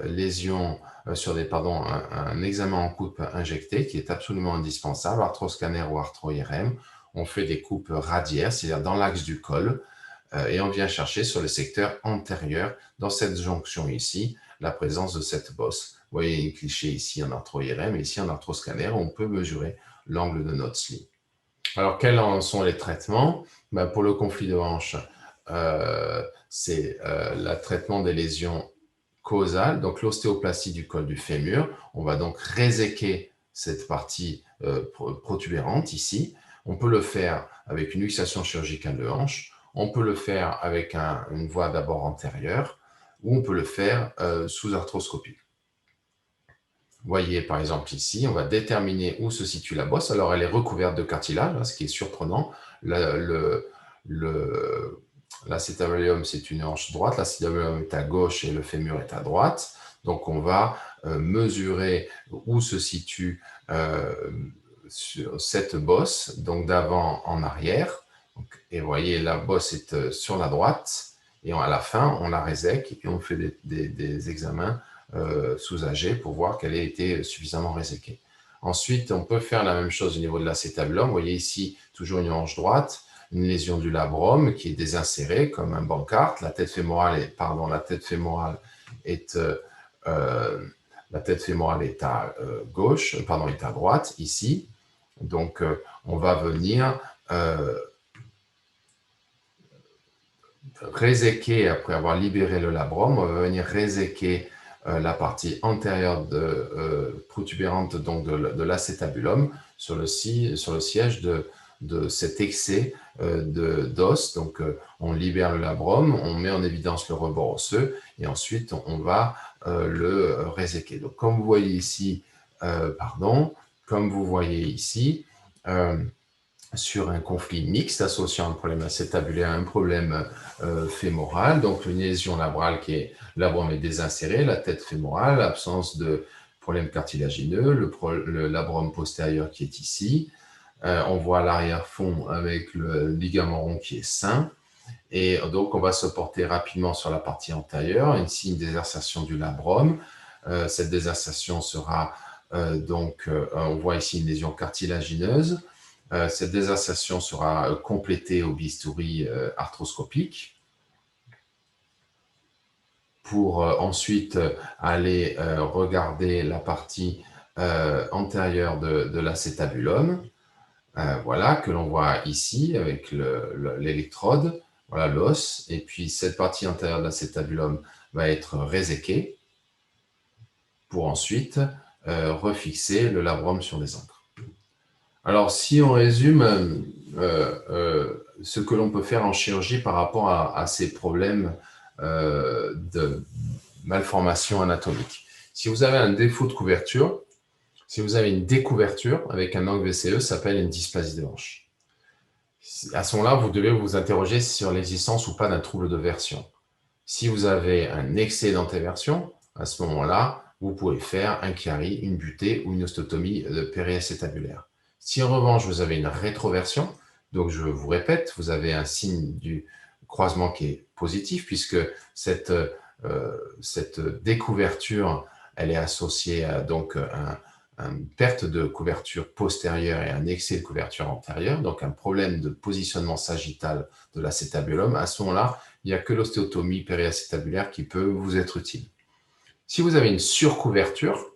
lésions, un examen en coupe injectée qui est absolument indispensable, arthroscanner ou arthro-IRM. On fait des coupes radiaires, c'est-à-dire dans l'axe du col, et on vient chercher sur le secteur antérieur, dans cette jonction ici, la présence de cette bosse. Vous voyez un cliché ici en arthro-IRM et ici en arthroscanner, on peut mesurer l'angle de notre sleeve. Alors, quels en sont les traitements? Pour le conflit de hanche, c'est le traitement des lésions causales, donc l'ostéoplastie du col du fémur. On va donc réséquer cette partie protubérante ici. On peut le faire avec une luxation chirurgicale de hanche. On peut le faire avec une voie d'abord antérieure ou on peut le faire sous arthroscopie. Vous voyez, par exemple, ici, on va déterminer où se situe la bosse. Alors, elle est recouverte de cartilage, ce qui est surprenant. L'acétabulum, c'est une hanche droite. L'acétabulum est à gauche et le fémur est à droite. Donc, on va mesurer où se situe sur cette bosse, donc d'avant en arrière. Et vous voyez, la bosse est sur la droite. Et à la fin, on la résèque et on fait des examens sous AG pour voir qu'elle ait été suffisamment réséquée. Ensuite, on peut faire la même chose au niveau de l'acétabulum. Vous voyez ici, toujours une hanche droite, une lésion du labrum qui est désinsérée comme un bancarte. La tête fémorale est à gauche, est à droite ici. Donc, on va venir réséquer, après avoir libéré le labrum, on va venir réséquer la partie antérieure protubérante donc de l'acétabulum sur le siège de cet excès d'os. Donc, on libère le labrum, on met en évidence le rebord osseux et ensuite, on va le réséquer. Donc, comme vous voyez ici, sur un conflit mixte associant un problème acétabulaire à un problème fémoral, donc une lésion labrale labrum est désinséré, la tête fémorale, l'absence de problème cartilagineux, le labrum postérieur qui est ici. On voit l'arrière-fond avec le ligament rond qui est sain. Et donc, on va se porter rapidement sur la partie antérieure, ici une désinsertion du labrum. Cette désinsertion sera on voit ici une lésion cartilagineuse. Cette désinsertion sera complétée au bistouri arthroscopique pour ensuite aller regarder la partie antérieure de l'acétabulum. Voilà, que l'on voit ici avec l'électrode, voilà l'os, et puis cette partie antérieure de l'acétabulum va être réséquée pour ensuite refixer le labrum sur les encres. Alors, si on résume ce que l'on peut faire en chirurgie par rapport à ces problèmes de malformation anatomique. Si vous avez un défaut de couverture, si vous avez une découverture avec un angle VCE, ça s'appelle une dysplasie de hanche. À ce moment-là, vous devez vous interroger sur l'existence ou pas d'un trouble de version. Si vous avez un excès d'antéversion, à ce moment-là, vous pouvez faire un chiari, une butée ou une ostéotomie périacétabulaire. Si en revanche, vous avez une rétroversion, donc je vous répète, vous avez un signe du croisement qui est positif puisque cette découverture, elle est associée à une perte de couverture postérieure et un excès de couverture antérieure, donc un problème de positionnement sagittal de l'acétabulum. À ce moment-là, il n'y a que l'ostéotomie périacétabulaire qui peut vous être utile. Si vous avez une surcouverture,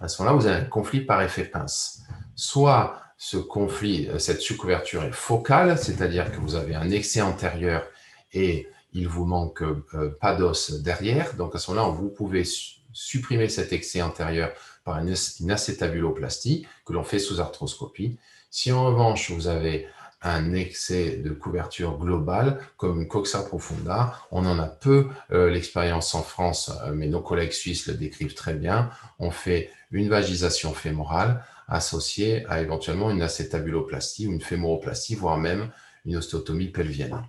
à ce moment-là, vous avez un conflit par effet pince. Soit cette surcouverture est focale, c'est-à-dire que vous avez un excès antérieur et il vous manque pas d'os derrière. Donc à ce moment-là, vous pouvez supprimer cet excès antérieur par une acétabuloplastie que l'on fait sous arthroscopie. Si en revanche, vous avez un excès de couverture globale, comme une coxa profunda. On en a peu l'expérience en France, mais nos collègues suisses le décrivent très bien. On fait une vagisation fémorale associée à éventuellement une acétabuloplastie ou une fémoroplastie, voire même une ostéotomie pelvienne.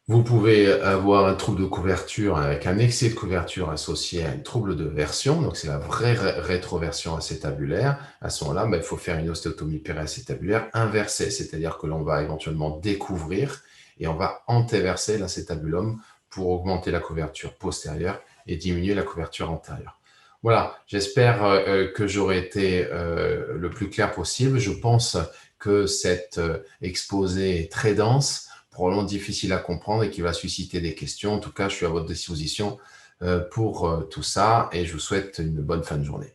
Vous pouvez avoir un trouble de couverture avec un excès de couverture associé à un trouble de version, donc c'est la vraie rétroversion acétabulaire. À ce moment-là, il faut faire une ostéotomie périacétabulaire inversée, c'est-à-dire que l'on va éventuellement découvrir et on va antéverser l'acétabulum pour augmenter la couverture postérieure et diminuer la couverture antérieure. Voilà, j'espère que j'aurai été le plus clair possible. Je pense que cet exposé est très dense, probablement difficile à comprendre et qui va susciter des questions. En tout cas, je suis à votre disposition pour tout ça et je vous souhaite une bonne fin de journée.